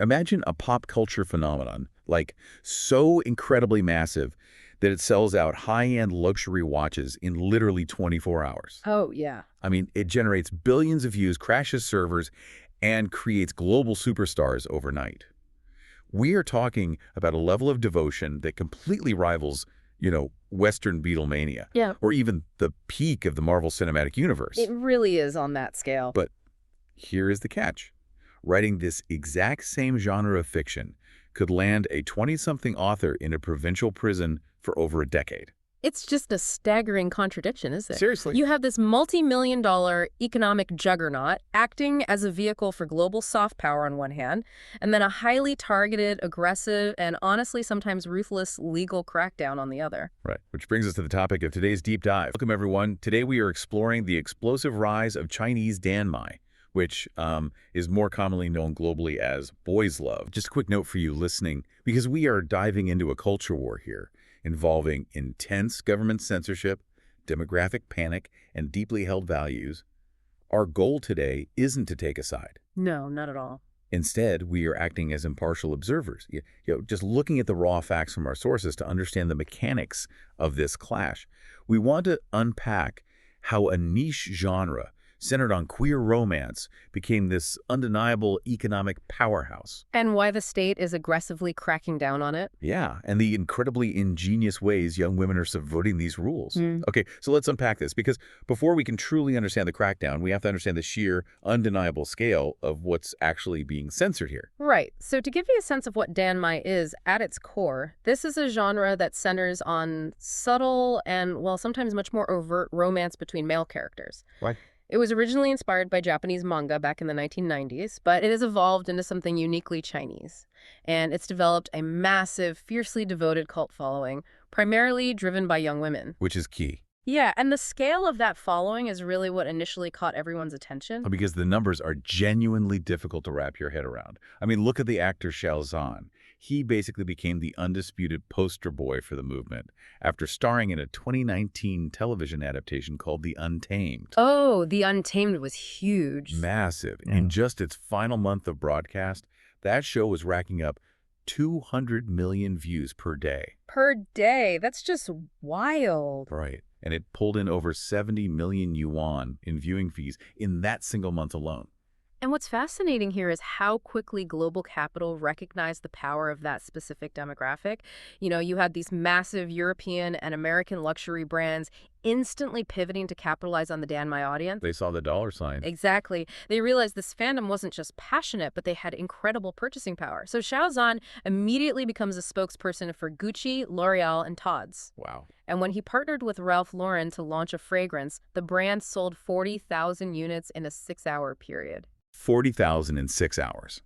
Imagine a pop culture phenomenon, like so incredibly massive that it sells out high-end luxury watches in literally 24 hours. Oh, yeah. I mean, it generates billions of views, crashes servers, and creates global superstars overnight. We are talking about a level of devotion that completely rivals, Western Beatlemania, Yeah. or even the peak of the Marvel Cinematic Universe. It really is on that scale. But here is the catch. Writing this exact same genre of fiction could land a 20-something author in a provincial prison for over a decade. It's just a staggering contradiction, isn't it? Seriously. You have this multi-million-dollar economic juggernaut acting as a vehicle for global soft power on one hand, and then a highly targeted, aggressive, and honestly sometimes ruthless legal crackdown on the other. Right, which brings us to the topic of today's deep dive. Welcome, everyone. Today we are exploring the explosive rise of Chinese Danmei, which is more commonly known globally as boys' love. Just a quick note for you listening, because we are diving into a culture war here, involving intense government censorship, demographic panic, and deeply held values. Our goal today isn't to take a side. No, not at all. Instead, we are acting as impartial observers, just looking at the raw facts from our sources to understand the mechanics of this clash. We want to unpack how a niche genre centered on queer romance became this undeniable economic powerhouse. And why the state is aggressively cracking down on it? Yeah, and the incredibly ingenious ways young women are subverting these rules. Okay, so let's unpack this, because before we can truly understand the crackdown, we have to understand the sheer, undeniable scale of what's actually being censored here. Right. So to give you a sense of what Danmei is at its core, this is a genre that centers on subtle and, well, sometimes much more overt romance between male characters. Right. It was originally inspired by Japanese manga back in the 1990s, but it has evolved into something uniquely Chinese. And it's developed a massive, fiercely devoted cult following, primarily driven by young women. Which is key. Yeah, and the scale of that following is really what initially caught everyone's attention. Because the numbers are genuinely difficult to wrap your head around. I mean, look at the actor Zhan. He basically became the undisputed poster boy for the movement after starring in a 2019 television adaptation called The Untamed. Oh, The Untamed was huge. Massive. In just its final month of broadcast, that show was racking up 200 million views per day. Per day? That's just wild. Right. And it pulled in over 70 million yuan in viewing fees in that single month alone. And what's fascinating here is how quickly global capital recognized the power of that specific demographic. You had these massive European and American luxury brands instantly pivoting to capitalize on the Danmei audience. They saw the dollar sign. Exactly. They realized this fandom wasn't just passionate, but they had incredible purchasing power. So Zhan immediately becomes a spokesperson for Gucci, L'Oreal, and Tod's. Wow. And when he partnered with Ralph Lauren to launch a fragrance, the brand sold 40,000 units in a 6-hour period. 40,000 in 6 hours.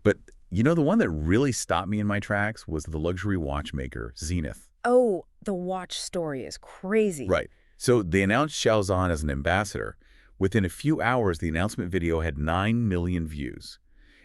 But the one that really stopped me in my tracks was the luxury watchmaker, Zenith. Oh, the watch story is crazy. Right. So they announced Zhan as an ambassador. Within a few hours, the announcement video had 9 million views.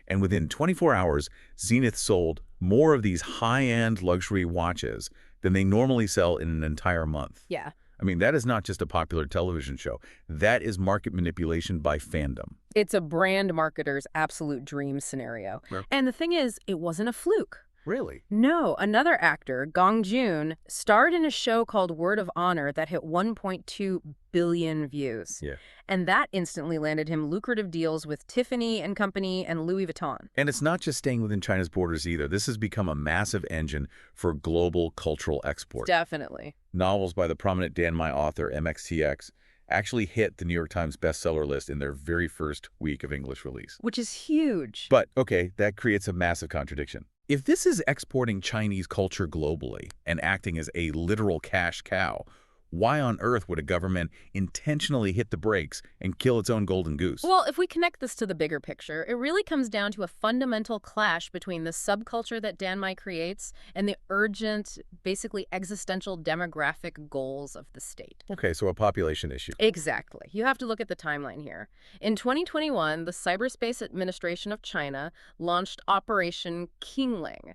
And within 24 hours, Zenith sold more of these high-end luxury watches than they normally sell in an entire month. Yeah. I mean, that is not just a popular television show. That is market manipulation by Fandom. It's a brand marketer's absolute dream scenario. Yeah. And the thing is, it wasn't a fluke. Really? No, another actor, Gong Jun, starred in a show called Word of Honor that hit 1.2 billion views. Yeah. And that instantly landed him lucrative deals with Tiffany and Company and Louis Vuitton. And it's not just staying within China's borders either. This has become a massive engine for global cultural export. Definitely. Novels by the prominent Danmei author MXTX actually hit the New York Times bestseller list in their very first week of English release. Which is huge. But, okay, that creates a massive contradiction. If this is exporting Chinese culture globally and acting as a literal cash cow, why on earth would a government intentionally hit the brakes and kill its own golden goose? Well, if we connect this to the bigger picture, it really comes down to a fundamental clash between the subculture that Danmei creates and the urgent, basically existential demographic goals of the state. Okay, so a population issue. Exactly. You have to look at the timeline here. In 2021, the Cyberspace Administration of China launched Operation Qingling,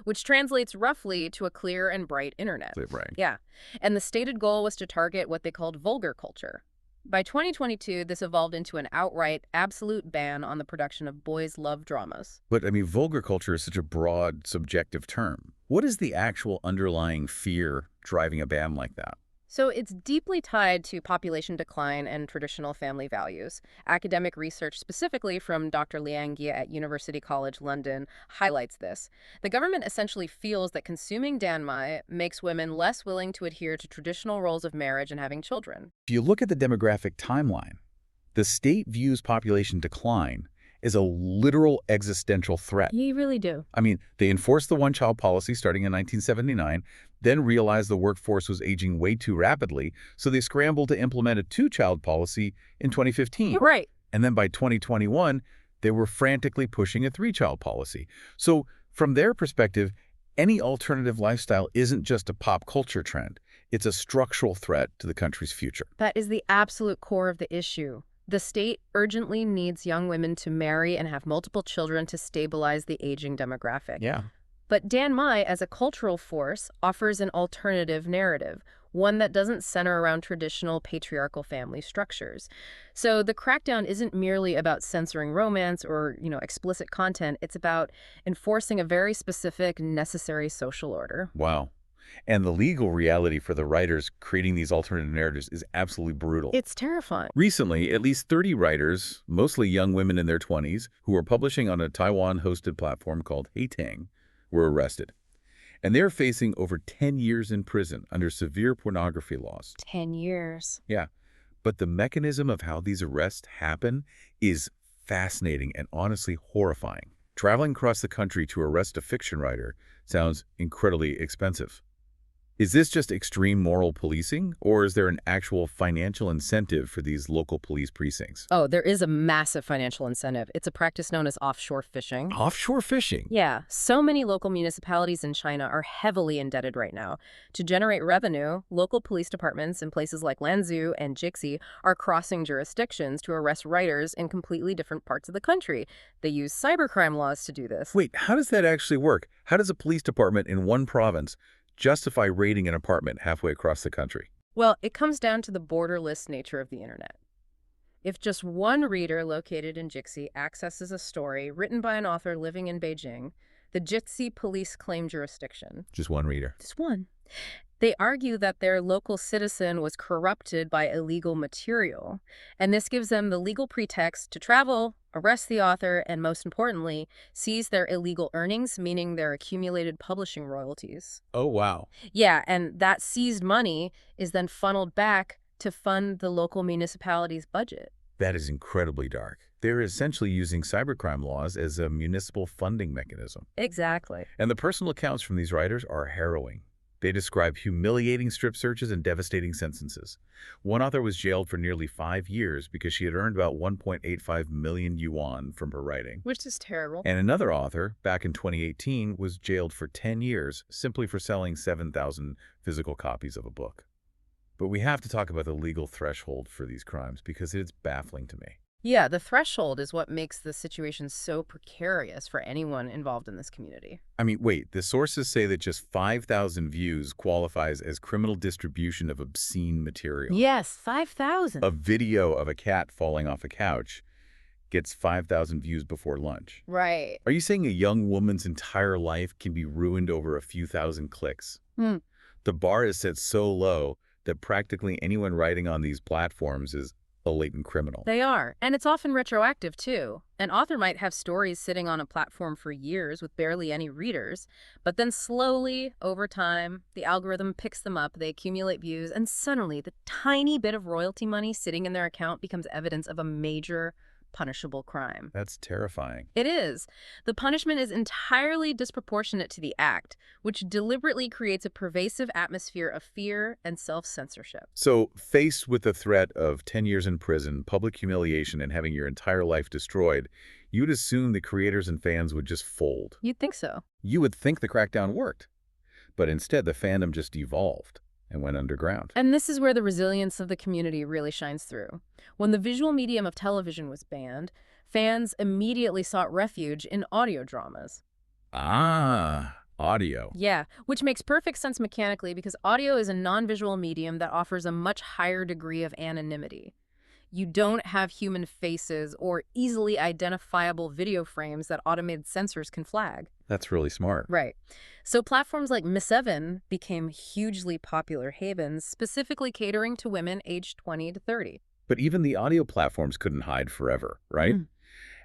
which translates roughly to a clear and bright internet. Right. Yeah. And the stated goal was to target what they called vulgar culture. By 2022, this evolved into an outright, absolute ban on the production of boys' love dramas. But, I mean, vulgar culture is such a broad, subjective term. What is the actual underlying fear driving a ban like that? So it's deeply tied to population decline and traditional family values. Academic research, specifically from Dr. Liang Ye at University College London, highlights this. The government essentially feels that consuming Danmei makes women less willing to adhere to traditional roles of marriage and having children. If you look at the demographic timeline, the state views population decline as a literal existential threat. You really do. I mean, they enforced the one-child policy starting in 1979, then realized the workforce was aging way too rapidly, so they scrambled to implement a two-child policy in 2015. Right. And then by 2021, they were frantically pushing a three-child policy. So from their perspective, any alternative lifestyle isn't just a pop culture trend. It's a structural threat to the country's future. That is the absolute core of the issue. The state urgently needs young women to marry and have multiple children to stabilize the aging demographic. Yeah. But Danmei, as a cultural force, offers an alternative narrative, one that doesn't center around traditional patriarchal family structures. So the crackdown isn't merely about censoring romance or, explicit content. It's about enforcing a very specific, necessary social order. Wow. And the legal reality for the writers creating these alternative narratives is absolutely brutal. It's terrifying. Recently, at least 30 writers, mostly young women in their 20s, who were publishing on a Taiwan-hosted platform called Heitang, were arrested. And they're facing over 10 years in prison under severe pornography laws. 10 years. Yeah. But the mechanism of how these arrests happen is fascinating and honestly horrifying. Traveling across the country to arrest a fiction writer sounds incredibly expensive. Is this just extreme moral policing, or is there an actual financial incentive for these local police precincts? Oh, there is a massive financial incentive. It's a practice known as offshore fishing. Offshore fishing? Yeah, so many local municipalities in China are heavily indebted right now. To generate revenue, local police departments in places like Lanzhou and Jixi are crossing jurisdictions to arrest writers in completely different parts of the country. They use cybercrime laws to do this. Wait, how does that actually work? How does a police department in one province justify raiding an apartment halfway across the country? Well, it comes down to the borderless nature of the internet. If just one reader located in Jixi accesses a story written by an author living in Beijing, the Jixi police claim jurisdiction. Just one reader. Just one. They argue that their local citizen was corrupted by illegal material, and this gives them the legal pretext to travel, arrest the author, and most importantly, seize their illegal earnings, meaning their accumulated publishing royalties. Oh, wow. Yeah, and that seized money is then funneled back to fund the local municipality's budget. That is incredibly dark. They're essentially using cybercrime laws as a municipal funding mechanism. Exactly. And the personal accounts from these writers are harrowing. They describe humiliating strip searches and devastating sentences. One author was jailed for nearly 5 years because she had earned about 1.85 million yuan from her writing. Which is terrible. And another author, back in 2018, was jailed for 10 years simply for selling 7,000 physical copies of a book. But we have to talk about the legal threshold for these crimes because it's baffling to me. Yeah, the threshold is what makes the situation so precarious for anyone involved in this community. I mean, wait, the sources say that just 5,000 views qualifies as criminal distribution of obscene material. Yes, 5,000. A video of a cat falling off a couch gets 5,000 views before lunch. Right. Are you saying a young woman's entire life can be ruined over a few thousand clicks? The bar is set so low that practically anyone writing on these platforms is a latent criminal. They are. And it's often retroactive, too. An author might have stories sitting on a platform for years with barely any readers, but then slowly, over time, the algorithm picks them up, they accumulate views, and suddenly the tiny bit of royalty money sitting in their account becomes evidence of a major punishable crime. That's terrifying. It is. The punishment is entirely disproportionate to the act, which deliberately creates a pervasive atmosphere of fear and self-censorship. So, faced with the threat of 10 years in prison, public humiliation, and having your entire life destroyed, you'd assume the creators and fans would just fold. You'd think so. You would think the crackdown worked. But instead, the fandom just evolved and went underground. And this is where the resilience of the community really shines through. When the visual medium of television was banned, fans immediately sought refuge in audio dramas. Ah, audio. Yeah, which makes perfect sense mechanically because audio is a non-visual medium that offers a much higher degree of anonymity. You don't have human faces or easily identifiable video frames that automated censors can flag. That's really smart. Right. So platforms like Miss7 became hugely popular havens, specifically catering to women aged 20 to 30. But even the audio platforms couldn't hide forever, right? Mm.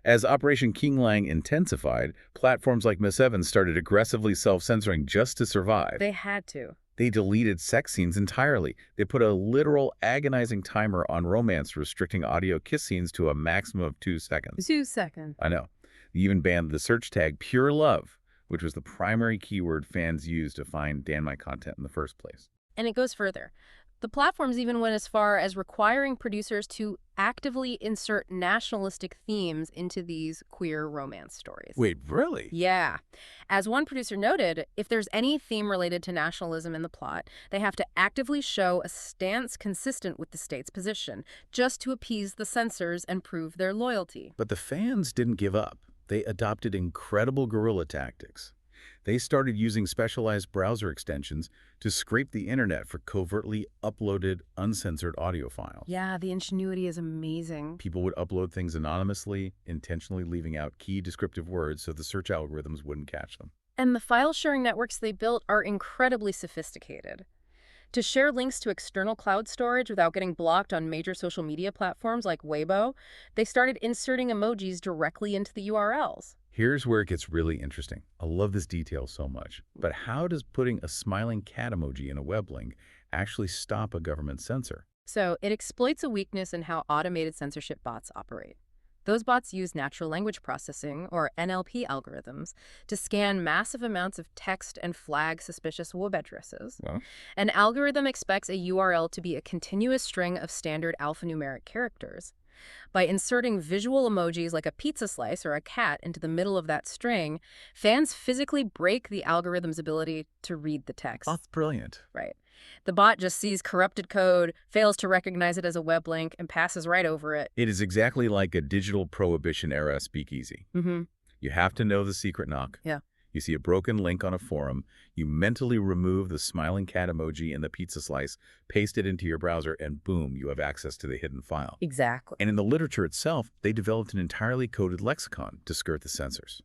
As Operation King Lang intensified, platforms like Miss7 started aggressively self-censoring just to survive. They had to. They deleted sex scenes entirely. They put a literal agonizing timer on romance, restricting audio kiss scenes to a maximum of 2 seconds. 2 seconds. I know. They even banned the search tag pure love, which was the primary keyword fans used to find Danmei content in the first place. And it goes further. The platforms even went as far as requiring producers to actively insert nationalistic themes into these queer romance stories. Wait, really? Yeah. As one producer noted, if there's any theme related to nationalism in the plot, they have to actively show a stance consistent with the state's position, just to appease the censors and prove their loyalty. But the fans didn't give up. They adopted incredible guerrilla tactics. They started using specialized browser extensions to scrape the internet for covertly uploaded, uncensored audio files. Yeah, the ingenuity is amazing. People would upload things anonymously, intentionally leaving out key descriptive words so the search algorithms wouldn't catch them. And the file sharing networks they built are incredibly sophisticated. To share links to external cloud storage without getting blocked on major social media platforms like Weibo, they started inserting emojis directly into the URLs. Here's where it gets really interesting. I love this detail so much. But how does putting a smiling cat emoji in a web link actually stop a government censor? So it exploits a weakness in how automated censorship bots operate. Those bots use natural language processing, or NLP algorithms, to scan massive amounts of text and flag suspicious web addresses. Well, An algorithm expects a URL to be a continuous string of standard alphanumeric characters. By inserting visual emojis like a pizza slice or a cat into the middle of that string, fans physically break the algorithm's ability to read the text. that's brilliant. Right. The bot just sees corrupted code, fails to recognize it as a web link, and passes right over it. It is exactly like a digital prohibition-era speakeasy. Mm-hmm. You have to know the secret knock. Yeah. You see a broken link on a forum, you mentally remove the smiling cat emoji and the pizza slice, paste it into your browser, and boom, you have access to the hidden file. Exactly. And in the literature itself, they developed an entirely coded lexicon to skirt the censors.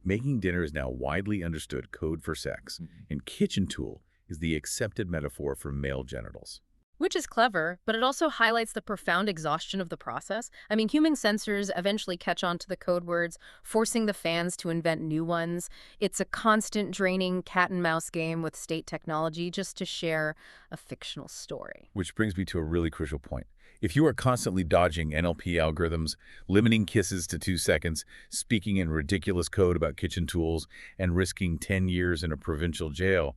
Making dinner is now widely understood code for sex, and kitchen tool is the accepted metaphor for male genitals. Which is clever, but it also highlights the profound exhaustion of the process. I mean, human censors eventually catch on to the code words, forcing the fans to invent new ones. It's a constant draining cat-and-mouse game with state technology just to share a fictional story. Which brings me to a really crucial point. If you are constantly dodging NLP algorithms, limiting kisses to 2 seconds, speaking in ridiculous code about kitchen tools, and risking 10 years in a provincial jail,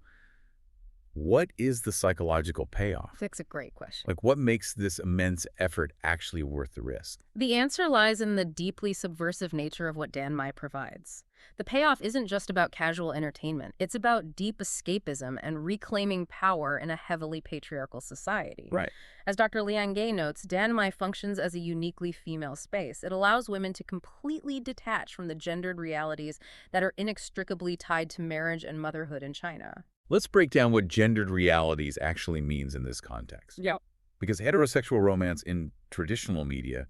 what is the psychological payoff? That's a great question. Like, what makes this immense effort actually worth the risk? The answer lies in the deeply subversive nature of what Danmei provides. The payoff isn't just about casual entertainment. It's about deep escapism and reclaiming power in a heavily patriarchal society. Right. As Dr. Liang Gay notes, Danmei functions as a uniquely female space. It allows women to completely detach from the gendered realities that are inextricably tied to marriage and motherhood in China. Let's break down what gendered realities actually means in this context. Yeah. Because heterosexual romance in traditional media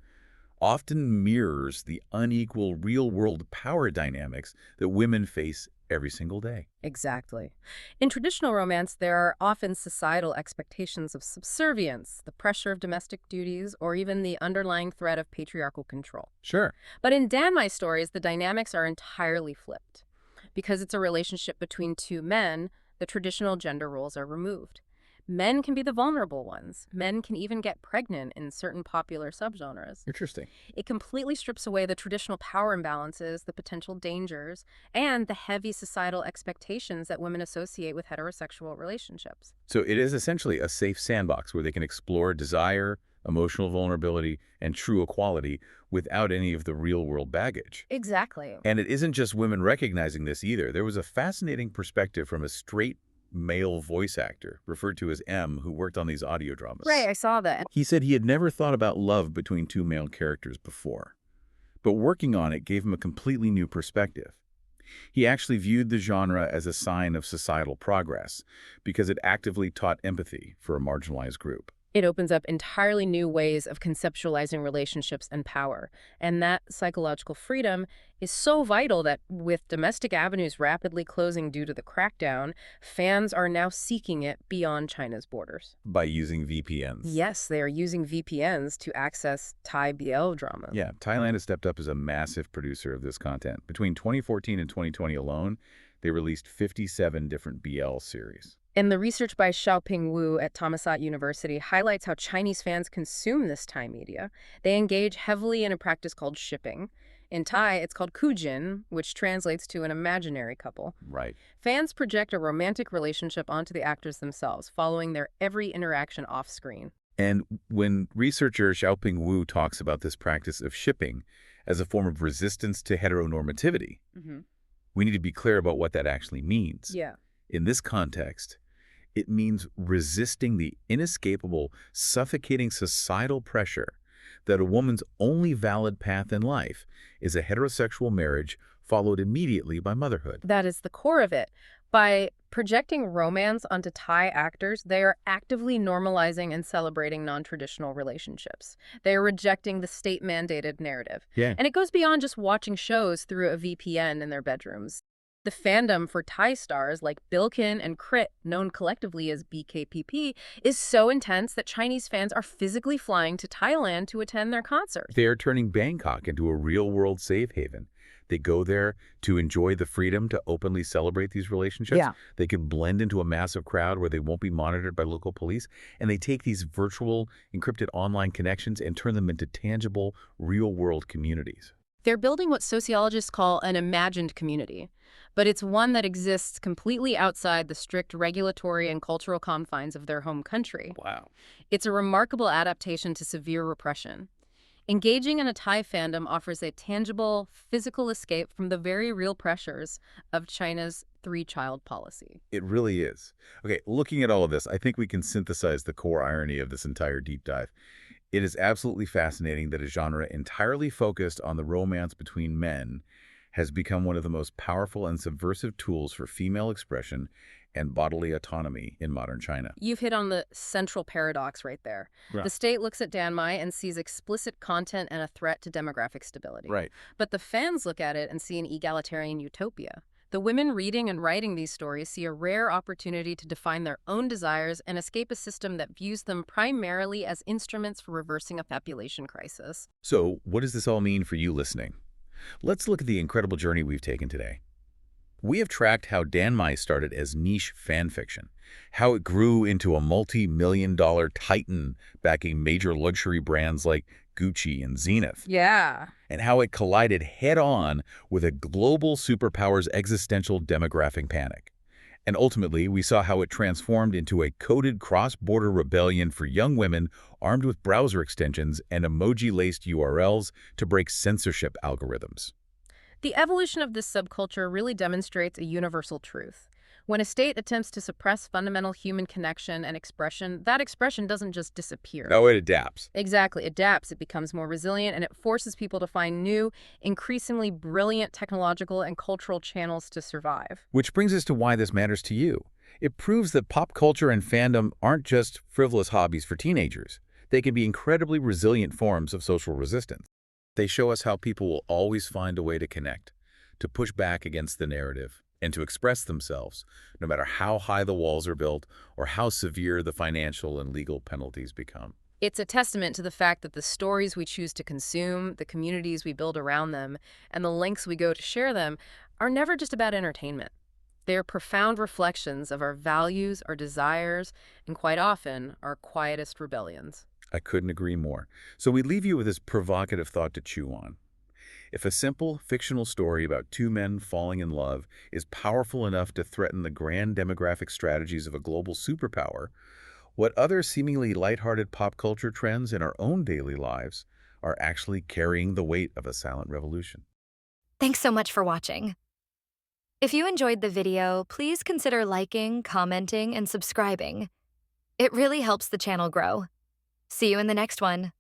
often mirrors the unequal real-world power dynamics that women face every single day. Exactly. In traditional romance, there are often societal expectations of subservience, the pressure of domestic duties, or even the underlying threat of patriarchal control. Sure. But in Danmei stories, the dynamics are entirely flipped. Because it's a relationship between two men, the traditional gender roles are removed. Men can be the vulnerable ones. Men can even get pregnant in certain popular subgenres. Interesting. It completely strips away the traditional power imbalances, the potential dangers, and the heavy societal expectations that women associate with heterosexual relationships. So it is essentially a safe sandbox where they can explore desire, emotional vulnerability, and true equality without any of the real-world baggage. Exactly. And it isn't just women recognizing this either. There was a fascinating perspective from a straight male voice actor, referred to as M, who worked on these audio dramas. Right, I saw that. He said he had never thought about love between two male characters before, but working on it gave him a completely new perspective. He actually viewed the genre as a sign of societal progress because it actively taught empathy for a marginalized group. It opens up entirely new ways of conceptualizing relationships and power. And that psychological freedom is so vital that with domestic avenues rapidly closing due to the crackdown, fans are now seeking it beyond China's borders. By using VPNs. Yes, they are using VPNs to access Thai BL dramas. Yeah, Thailand has stepped up as a massive producer of this content. Between 2014 and 2020 alone, they released 57 different BL series. And the research by Xiao Wu at Thammasat University highlights how Chinese fans consume this Thai media. They engage heavily in a practice called shipping. In Thai, it's called kujin, which translates to an imaginary couple. Right. Fans project a romantic relationship onto the actors themselves, following their every interaction off-screen. And when researcher Xiao Wu talks about this practice of shipping as a form of resistance to heteronormativity, we need to be clear about what that actually means. Yeah. In this context, it means resisting the inescapable, suffocating societal pressure that a woman's only valid path in life is a heterosexual marriage followed immediately by motherhood. That is the core of it. By projecting romance onto Thai actors, they are actively normalizing and celebrating non-traditional relationships. They are rejecting the state-mandated narrative. Yeah. And it goes beyond just watching shows through a VPN in their bedrooms. The fandom for Thai stars like Bilkin and Crit, known collectively as BKPP, is so intense that Chinese fans are physically flying to Thailand to attend their concerts. They are turning Bangkok into a real-world safe haven. They go there to enjoy the freedom to openly celebrate these relationships. Yeah. They can blend into a massive crowd where they won't be monitored by local police. And they take these virtual, encrypted online connections and turn them into tangible, real-world communities. They're building what sociologists call an imagined community, but it's one that exists completely outside the strict regulatory and cultural confines of their home country. Wow. It's a remarkable adaptation to severe repression. Engaging in a Thai fandom offers a tangible, physical escape from the very real pressures of China's three-child policy. It really is. Okay, looking at all of this, I think we can synthesize the core irony of this entire deep dive. It is absolutely fascinating that a genre entirely focused on the romance between men has become one of the most powerful and subversive tools for female expression and bodily autonomy in modern China. You've hit on the central paradox right there. Right. The state looks at Danmei and sees explicit content and a threat to demographic stability. Right. But the fans look at it and see an egalitarian utopia. The women reading and writing these stories see a rare opportunity to define their own desires and escape a system that views them primarily as instruments for reversing a population crisis. So, what does this all mean for you listening? Let's look at the incredible journey we've taken today. We have tracked how Danmei started as niche fan fiction, how it grew into a multi-million-dollar titan backing major luxury brands like Gucci and Zenith. Yeah. And how it collided head-on with a global superpower's existential demographic panic. And ultimately, we saw how it transformed into a coded cross-border rebellion for young women armed with browser extensions and emoji-laced URLs to break censorship algorithms. The evolution of this subculture really demonstrates a universal truth. When a state attempts to suppress fundamental human connection and expression, that expression doesn't just disappear. No, it adapts. Exactly. It adapts, it becomes more resilient, and it forces people to find new, increasingly brilliant technological and cultural channels to survive. Which brings us to why this matters to you. It proves that pop culture and fandom aren't just frivolous hobbies for teenagers. They can be incredibly resilient forms of social resistance. They show us how people will always find a way to connect, to push back against the narrative, and to express themselves, no matter how high the walls are built or how severe the financial and legal penalties become. It's a testament to the fact that the stories we choose to consume, the communities we build around them, and the lengths we go to share them are never just about entertainment. They are profound reflections of our values, our desires, and quite often, our quietest rebellions. I couldn't agree more. So we leave you with this provocative thought to chew on. If a simple, fictional story about two men falling in love is powerful enough to threaten the grand demographic strategies of a global superpower, what other seemingly lighthearted pop culture trends in our own daily lives are actually carrying the weight of a silent revolution? Thanks so much for watching. If you enjoyed the video, please consider liking, commenting, and subscribing. It really helps the channel grow. See you in the next one.